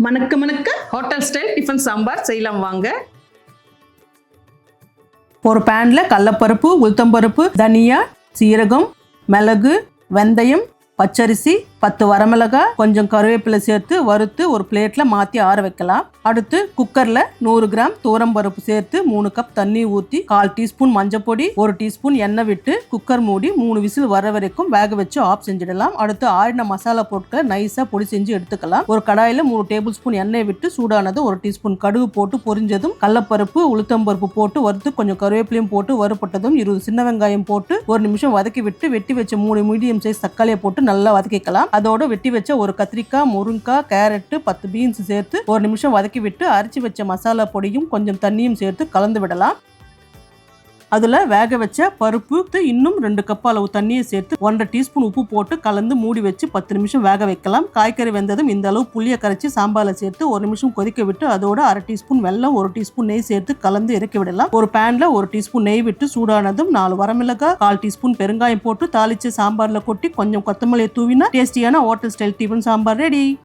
மணக்க மணக்க hotel style tiffin sambar செய்யலாம் வாங்க. ஒரு பேனில் கடலைப்பருப்பு, உளுத்தம்பருப்பு, தனியா, சீரகம், மிளகு, வெந்தயம், பச்சரிசி, 10 வரமிளகாய், கொஞ்சம் கருவேப்பிலை சேர்த்து வறுத்து ஒரு பிளேட்ல மாற்றி ஆற வைக்கலாம். அடுத்து குக்கர்ல 100 கிராம் துவரம்பருப்பு சேர்த்து 3 கப் தண்ணி ஊற்றி 1/4 டீஸ்பூன் மஞ்சள் பொடி, 1 டீஸ்பூன் எண்ணெய் விட்டு குக்கர் மூடி 3 விசில் வர வரைக்கும் வேக வச்சு ஆஃப் செஞ்சிடலாம். அடுத்து ஆறின மசாலா பொருட்களை நைஸா பொடி செஞ்சு எடுத்துக்கலாம். ஒரு கடாயில 3 டேபிள் ஸ்பூன் எண்ணெய் விட்டு சூடானது 1 டீஸ்பூன் கடுகு போட்டு பொரிஞ்சதும் கடலைப்பருப்பு, உளுத்தம்பருப்பு போட்டு வறுத்து கொஞ்சம் கருவேப்பிலையும் போட்டு வறுப்பட்டதும் 20 சின்ன வெங்காயம் போட்டு 1 நிமிஷம் வதக்கி விட்டு வெட்டி வச்ச 3 மீடியம் சைஸ் தக்காளியை போட்டு நல்லா வதக்கிக்கலாம். அதோட வெட்டி வச்ச ஒரு கத்திரிக்காய், முருங்காய், கேரட், 10 பீன்ஸ் சேர்த்து 1 நிமிஷம் வதக்கி விட்டு அரைச்சி வச்ச மசாலா பொடியும் கொஞ்சம் தண்ணியும் சேர்த்து கலந்து விடலாம். அதுல வேக வச்ச பருப்பு இன்னும் 2 கப் அளவு தண்ணியை சேர்த்து 1/2 டீஸ்பூன் உப்பு போட்டு கலந்து மூடி வச்சு 10 நிமிஷம் வேக வைக்கலாம். காய்கறி வெந்ததும் இந்த அளவு புளியை கரைச்சி சாம்பார்ல சேர்த்து 1 நிமிஷம் கொதிக்க விட்டு அதோட 1/2 டீஸ்பூன் வெல்லம், 1 டீஸ்பூன் நெய் சேர்த்து கலந்து இறக்கி விடலாம். ஒரு பேன்ல 1 டீஸ்பூன் நெய் விட்டு சூடானதும் 4 வரமிளகாய், 1/4 டீஸ்பூன் பெருங்காயம் போட்டு தாளிச்சு சாம்பார்ல கொட்டி கொஞ்சம் கொத்தமல்லியை தூவினா டேஸ்டியான hotel style tiffin sambar ready.